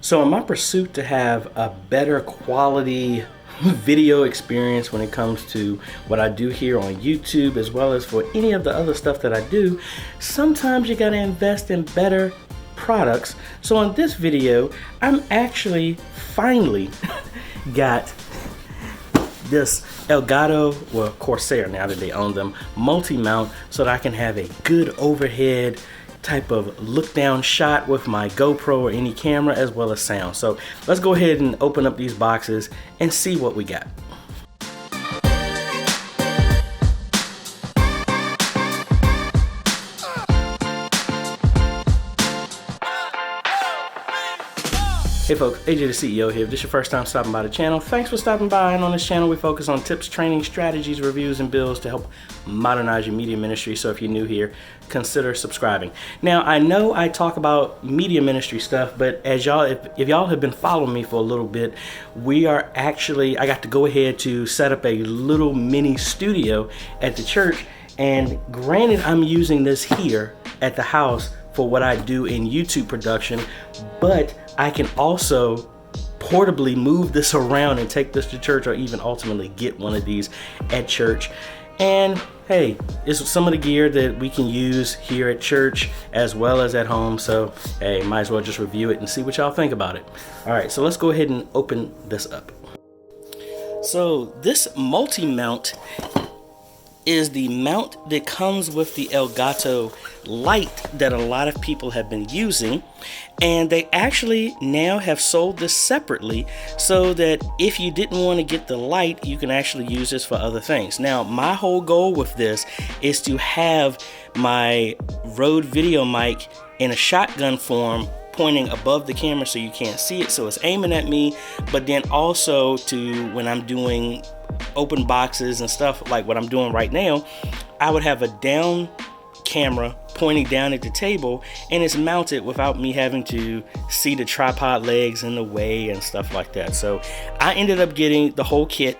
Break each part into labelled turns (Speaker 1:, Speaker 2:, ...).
Speaker 1: So in my pursuit to have a better quality video experience when it comes to what I do here on YouTube, as well as for any of the other stuff that I do, sometimes you gotta invest in better products. So in this video, I'm actually finally got this Elgato, well, Corsair now that they own them, multi mount, so that I can have a good overhead type of look down shot with my GoPro or any camera, as well as sound. So let's go ahead and open up these boxes and see what we got. Hey folks, AJaytheCEO here. If this is your first time stopping by the channel, thanks for stopping by. And on this channel, we focus on tips, training, strategies, reviews, and builds to help modernize your media ministry. So if you're new here, consider subscribing. Now, I know I talk about media ministry stuff, but as y'all, if y'all have been following me for a little bit, I got to go ahead to set up a little mini studio at the church. And granted, I'm using this here at the house for what I do in YouTube production, but I can also portably move this around and take this to church, or even ultimately get one of these at church. And hey, it's some of the gear that we can use here at church as well as at home. So hey, might as well just review it and see what y'all think about it. All right, so let's go ahead and open this up. So this multi-mount is the mount that comes with the Elgato light that a lot of people have been using, and they actually now have sold this separately, so that if you didn't want to get the light, you can actually use this for other things. Now, my whole goal with this is to have my Rode video mic in a shotgun form, pointing above the camera so you can't see it, so it's aiming at me, but then also to, when I'm doing open boxes and stuff like what I'm doing right now, I would have a down camera pointing down at the table, and it's mounted without me having to see the tripod legs in the way and stuff like that. So I ended up getting the whole kit,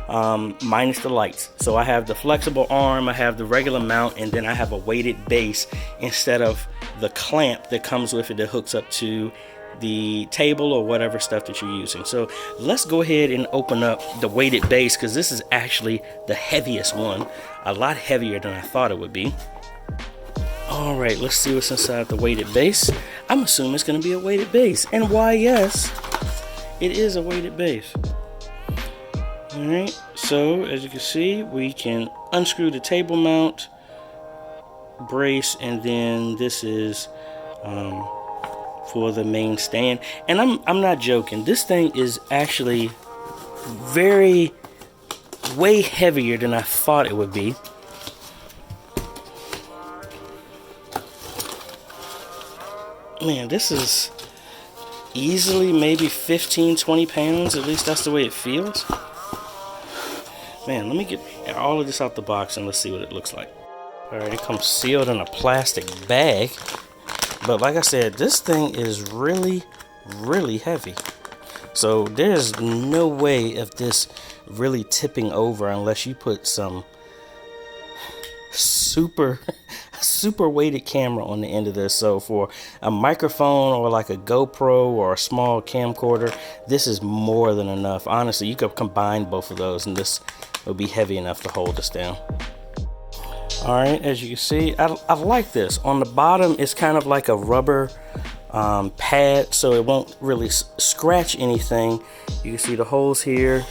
Speaker 1: minus the lights. So I have the flexible arm, I have the regular mount, and then I have a weighted base instead of the clamp that comes with it that hooks up to the table or whatever stuff that you're using. So let's go ahead and open up the weighted base, because this is actually the heaviest one, a lot heavier than I thought it would be. All right, let's see what's inside the weighted base. I'm assuming it's going to be a weighted base, and why, yes, it is a weighted base. All right, so as you can see, we can unscrew the table mount brace, and then this is for the main stand. And I'm not joking, this thing is actually way heavier than I thought it would be. Man, this is easily maybe 15-20 pounds, at least that's the way it feels. Man, let me get all of this out the box and let's see what it looks like. All right, it comes sealed in a plastic bag. But like I said, this thing is really heavy. So there's no way of this really tipping over unless you put some super weighted camera on the end of this. So for a microphone or like a GoPro or a small camcorder, this is more than enough. Honestly, you could combine both of those and this would be heavy enough to hold us down. All right, as you can see, I like this. On the bottom, it's kind of like a rubber pad, so it won't really scratch anything. You can see the holes here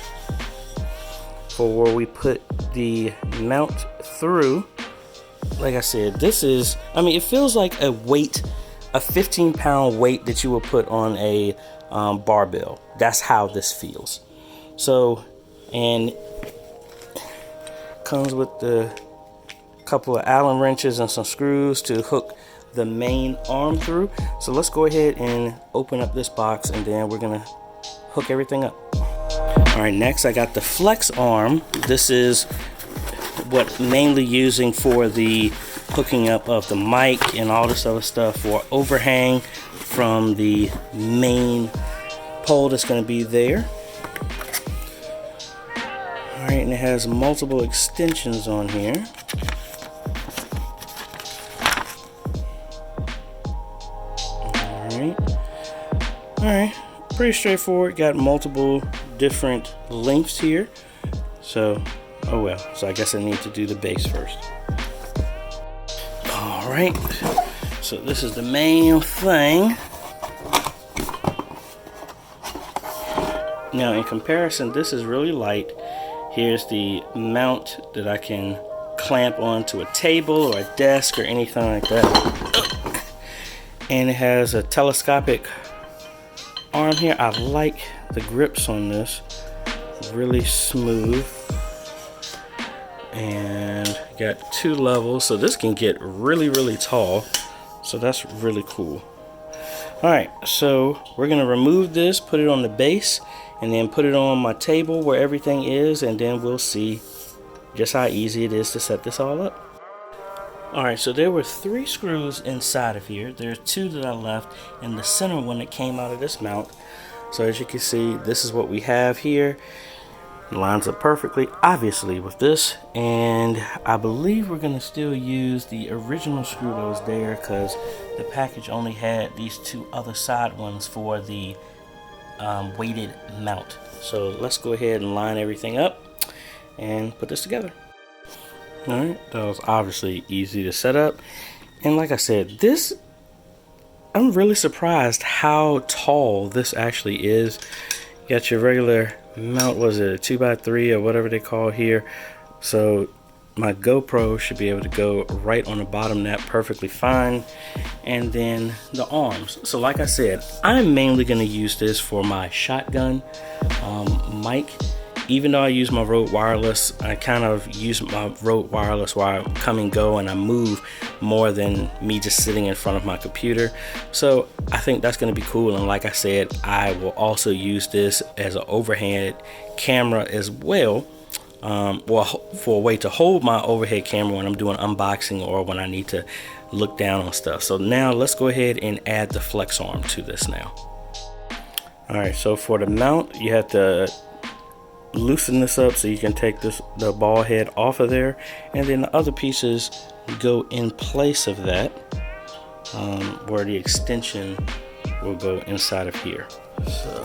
Speaker 1: for where we put the mount through. Like I said, this is, I mean, it feels like a 15-pound weight that you would put on a barbell. That's how this feels. So, and comes with the couple of Allen wrenches and some screws to hook the main arm through. So let's go ahead and open up this box, and then we're gonna hook everything up. All right, next I got the flex arm. This is what mainly using for the hooking up of the mic and all this other stuff for overhang from the main pole that's going to be there. All right, and it has multiple extensions on here. Alright, pretty straightforward. Got multiple different lengths here. So, oh well. So I guess I need to do the base first. Alright, so this is the main thing. Now in comparison, this is really light. Here's the mount that I can clamp onto a table or a desk or anything like that. And it has a telescopic arm here. I like the grips on this, really smooth. And got 2 levels, so this can get really tall, so that's really cool. Alright, so we're gonna remove this, put it on the base, and then put it on my table where everything is, and then we'll see just how easy it is to set this all up. Alright, so there were 3 screws inside of here. There's 2 that I left, and the center one that came out of this mount. So as you can see, this is what we have here. It lines up perfectly, obviously, with this. And I believe we're going to still use the original screw that was there, because the package only had these 2 other side ones for the weighted mount. So let's go ahead and line everything up and put this together. Alright, that was obviously easy to set up. And like I said, I'm really surprised how tall this actually is. You got your regular mount, was it a 2x3 or whatever they call here. So my GoPro should be able to go right on the bottom of that perfectly fine. And then the arms. So like I said, I'm mainly going to use this for my shotgun mic. Even though I use my Rode Wireless, I kind of use my Rode Wireless while I come and go, and I move more than me just sitting in front of my computer. So I think that's going to be cool. And like I said, I will also use this as an overhead camera as well. For a way to hold my overhead camera when I'm doing unboxing or when I need to look down on stuff. So now let's go ahead and add the flex arm to this now. Alright, so for the mount, you have to loosen this up so you can take the ball head off of there, and then the other pieces go in place of that, where the extension will go inside of here. So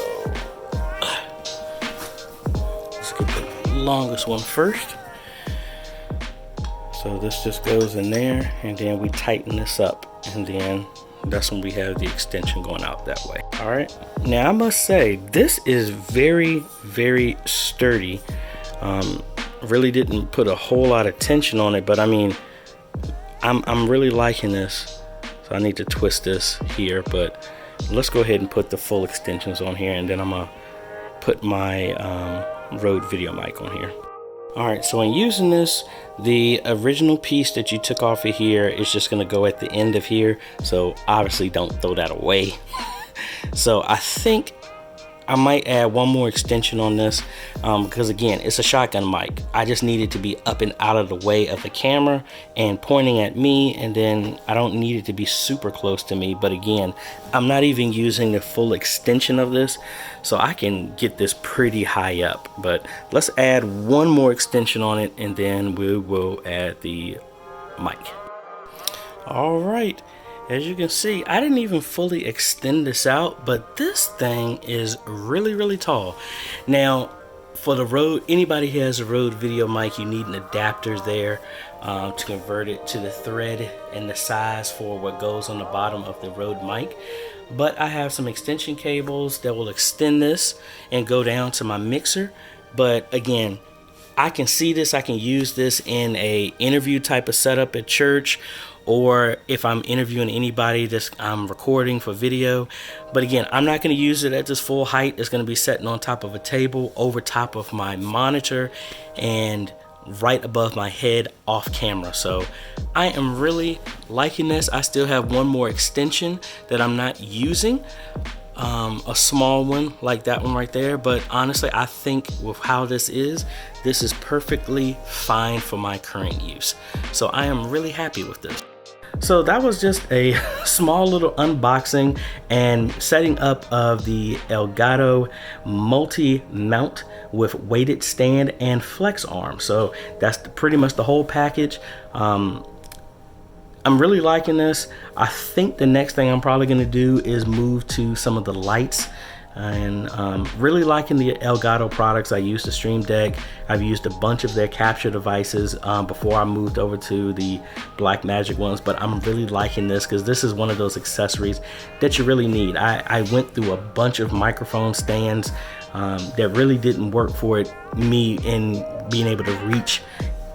Speaker 1: let's get the longest one first. So this just goes in there, and then we tighten this up, and then that's when we have the extension going out that way. All right, now I must say this is very sturdy. Really didn't put a whole lot of tension on it, but I mean, I'm really liking this. So I need to twist this here, but let's go ahead and put the full extensions on here, and then I'm gonna put my Rode video mic on here. Alright, so in using this, the original piece that you took off of here is just going to go at the end of here. So obviously don't throw that away. So I think I might add one more extension on this, because again, it's a shotgun mic. I just need it to be up and out of the way of the camera and pointing at me, and then I don't need it to be super close to me. But again, I'm not even using the full extension of this, so I can get this pretty high up. But let's add one more extension on it, and then we will add the mic. All right. As you can see, I didn't even fully extend this out, but this thing is really tall. Now, for the Rode, anybody who has a Rode video mic, you need an adapter there to convert it to the thread and the size for what goes on the bottom of the Rode mic. But I have some extension cables that will extend this and go down to my mixer. But again, I can see this, I can use this in a interview type of setup at church, or if I'm interviewing anybody that I'm recording for video. But again, I'm not going to use it at this full height. It's going to be sitting on top of a table over top of my monitor and right above my head off camera. So I am really liking this. I still have one more extension that I'm not using, a small one like that one right there. But honestly, I think with how this is perfectly fine for my current use. So I am really happy with this. So that was just a small little unboxing and setting up of the Elgato Multi Mount with weighted stand and flex arm. So that's pretty much the whole package. I'm I'm really liking this. I think the next thing I'm probably going to do is move to some of the lights. And really liking the Elgato products. I used the Stream Deck. I've used a bunch of their capture devices before I moved over to the Blackmagic ones, but I'm really liking this because this is one of those accessories that you really need. I went through a bunch of microphone stands that really didn't work for me in being able to reach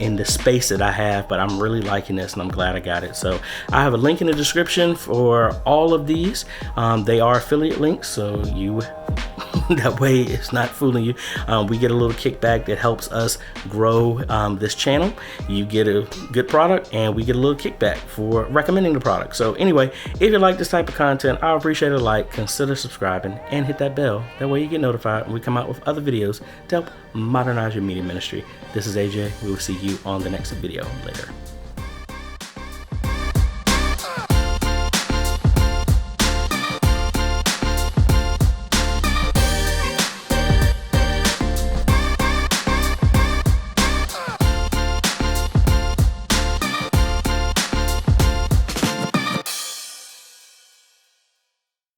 Speaker 1: in the space that I have, but I'm really liking this and I'm glad I got it. So I have a link in the description for all of these. They are affiliate links, so you that way it's not fooling you. We get a little kickback that helps us grow this channel. You get a good product and we get a little kickback for recommending the product. So anyway, if you like this type of content, I appreciate a like, consider subscribing and hit that bell. That way you get notified when we come out with other videos to help modernize your media ministry. This is AJ. We will see you on the next video later.